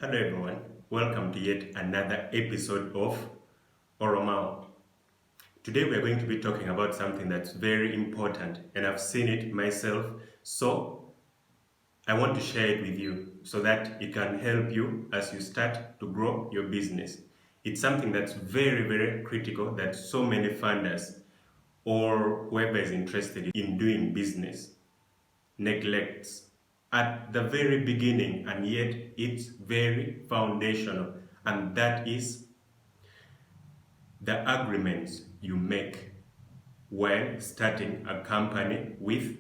Hello everyone, welcome to yet another episode of Oromao. Today we are going to be talking about something that's very important and I've seen it myself, so I want to share it with you so that it can help you as you start to grow your business. It's something that's very critical that so many funders or whoever is interested in doing business neglects at the very beginning, and yet it's very foundational, and that is the agreements you make when starting a company with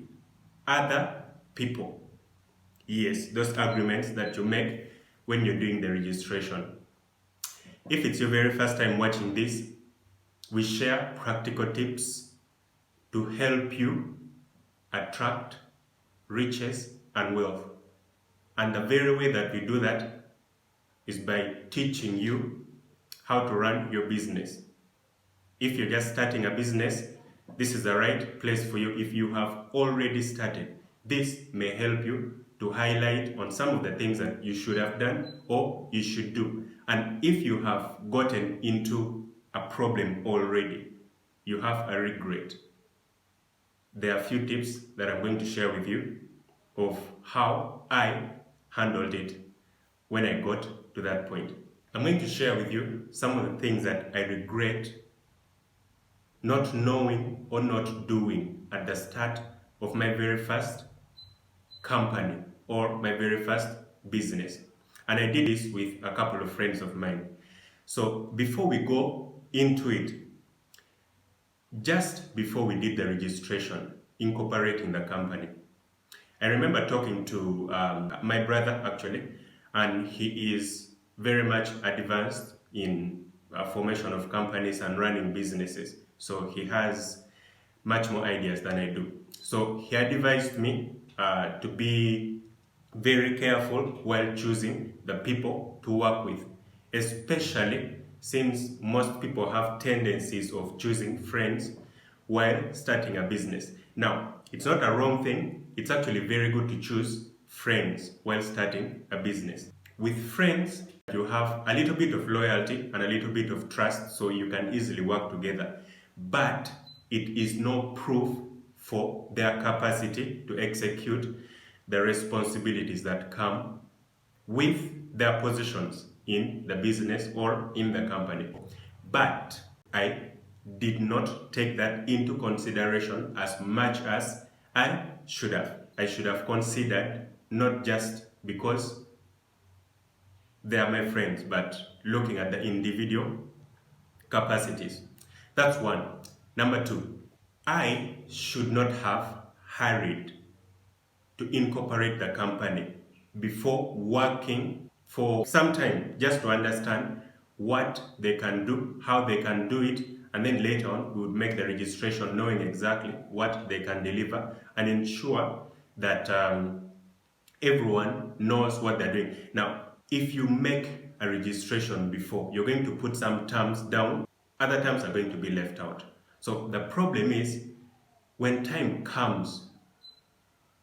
other people. Yes, those agreements that you make when you're doing the registration. If it's your very first time watching this, we share practical tips to help you attract riches and wealth. And the very way that we do that is by teaching you how to run your business. If you're just starting a business, this is the right place for you. If you have already started, this may help you to highlight on some of the things that you should have done or you should do. And if you have gotten into a problem already, you have a regret, there are a few tips that I'm going to share with you of how I handled it when I got to that point. I'm going to share with you some of the things that I regret not knowing or not doing at the start of my very first company or my very first business. And I did this with a couple of friends of mine. So before we go into it, just before we did the registration, incorporating the company, I remember talking to my brother actually, and he is very much advanced in formation of companies and running businesses. So he has much more ideas than I do. So he advised me to be very careful while choosing the people to work with, especially since most people have tendencies of choosing friends while starting a business. Now, it's not a wrong thing. It's actually very good to choose friends while starting a business. With friends, you have a little bit of loyalty and a little bit of trust, so you can easily work together. But it is no proof for their capacity to execute the responsibilities that come with their positions in the business or in the company. But I did not take that into consideration as much as I should have. I should have considered not just because they are my friends, but looking at the individual capacities. That's one. Number two, I should not have hurried to incorporate the company before working for some time just to understand what they can do, how they can do it, and then later on we would make the registration knowing exactly what they can deliver and ensure that everyone knows what they're doing. Now, if you make a registration before, you're going to put some terms down, other terms are going to be left out. So the problem is when time comes,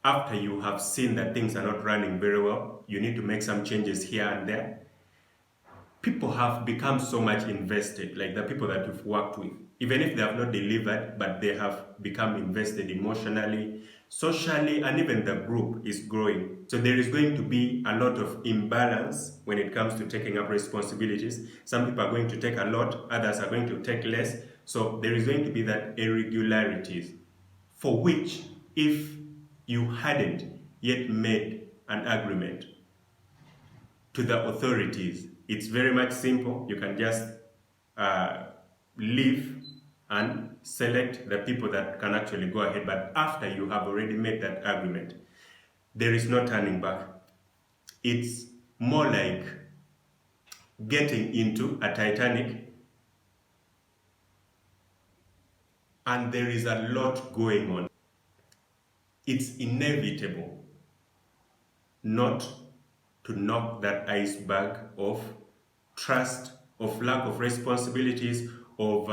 after you have seen that things are not running very well, you need to make some changes here and there. People have become so much invested, like the people that you've worked with, even if they have not delivered, but they have become invested emotionally, socially, and even the group is growing. So there is going to be a lot of imbalance when it comes to taking up responsibilities. Some people are going to take a lot, others are going to take less. So there is going to be that irregularities for which, if you hadn't yet made an agreement to the authorities, it's very much simple. You can just leave and select the people that can actually go ahead. But after you have already made that agreement, there is no turning back. It's more like getting into a Titanic and there is a lot going on. It's inevitable not to knock that iceberg of trust, of lack of responsibilities, of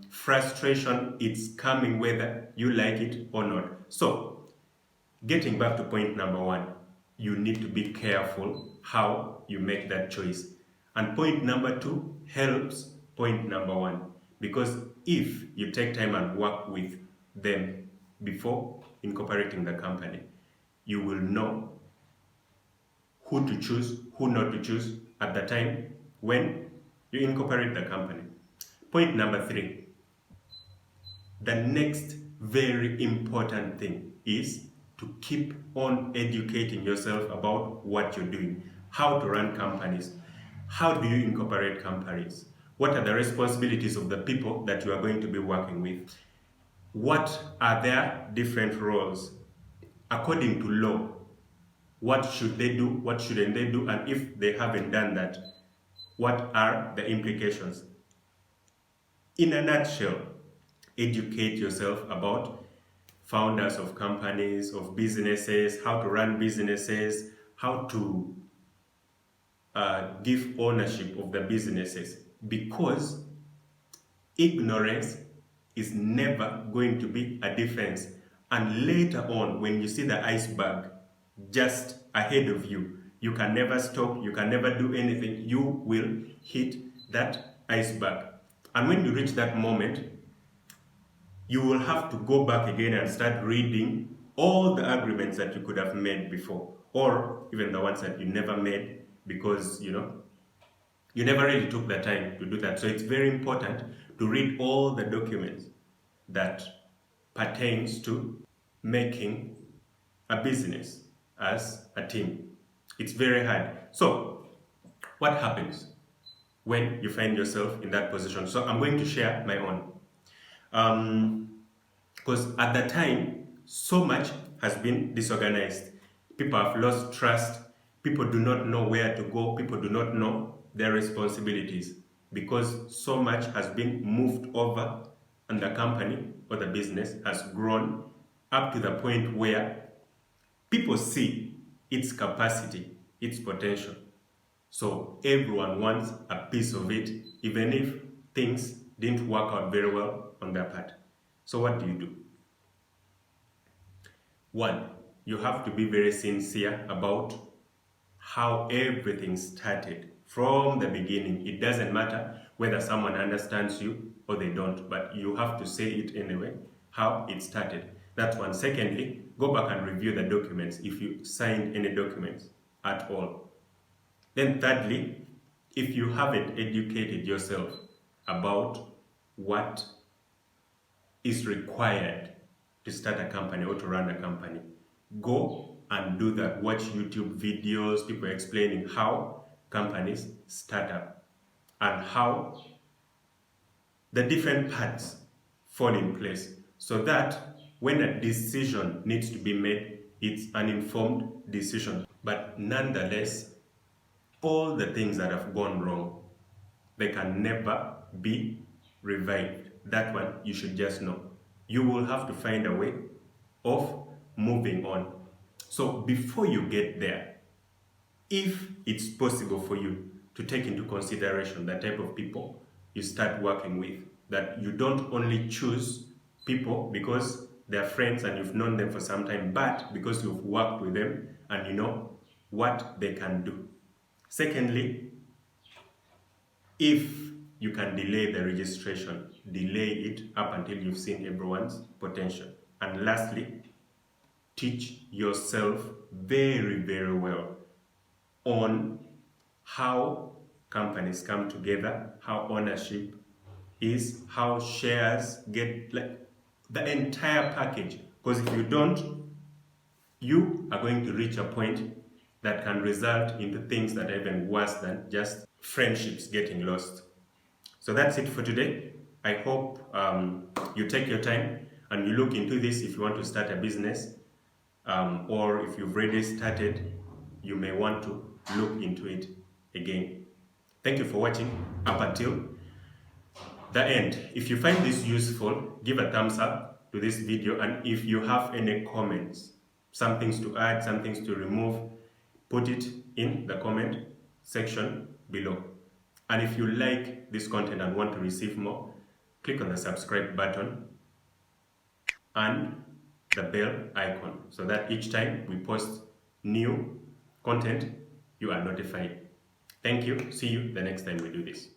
frustration. It's coming whether you like it or not. So, getting back to point number one, you need to be careful how you make that choice. And point number 2 helps point number 1, because if you take time and work with them before incorporating the company, you will know who to choose, who not to choose at the time when you incorporate the company. Point number 3, the next very important thing is to keep on educating yourself about what you're doing, how to run companies, how do you incorporate companies, what are the responsibilities of the people that you are going to be working with, what are their different roles according to law, what should they do, what shouldn't they do, and if they haven't done that, what are the implications. In a nutshell, educate yourself about founders of companies, of businesses, how to run businesses, how to give ownership of the businesses, because ignorance is never going to be a defense. And later on, when you see the iceberg just ahead of you, you can never stop, you can never do anything, you will hit that iceberg. And when you reach that moment, you will have to go back again and start reading all the agreements that you could have made before, or even the ones that you never made because you never really took the time to do that. So it's very important to read all the documents that pertains to making a business as a team. It's very hard. So what happens when you find yourself in that position? So I'm going to share my own. Because at the time, so much has been disorganized. People have lost trust. People do not know where to go. People do not know their responsibilities because so much has been moved over and the company or the business has grown up to the point where people see its capacity, its potential. So everyone wants a piece of it, even if things didn't work out very well on their part. So what do? 1, you have to be very sincere about how everything started from the beginning. It doesn't matter whether someone understands you or they don't, but you have to say it anyway, how it started. That's 1. Secondly, go back and review the documents if you signed any documents at all. Then thirdly, if you haven't educated yourself about what is required to start a company or to run a company, go and do that. Watch YouTube videos, people explaining how companies start up and how the different parts fall in place, so that when a decision needs to be made, it's an informed decision. But nonetheless, all the things that have gone wrong, they can never be revived. That one you should just know. You will have to find a way of moving on. So before you get there, if it's possible for you to take into consideration the type of people you start working with, that you don't only choose people because they're friends and you've known them for some time, but because you've worked with them and you know what they can do. Secondly, if you can delay the registration, delay it up until you've seen everyone's potential. And lastly, teach yourself very, very well on how companies come together, how ownership is, how shares get, like the entire package. Because if you don't, you are going to reach a point that can result into things that are even worse than just friendships getting lost. So that's it for today. I hope you take your time and you look into this if you want to start a business, or if you've already started, you may want to look into it again. Thank you for watching up until the end. If you find this useful, give a thumbs up to this video, and if you have any comments, some things to add, some things to remove, put it in the comment section below. And if you like this content and want to receive more, click on the subscribe button and the bell icon so that each time we post new content, you are notified. Thank you. See you the next time we do this.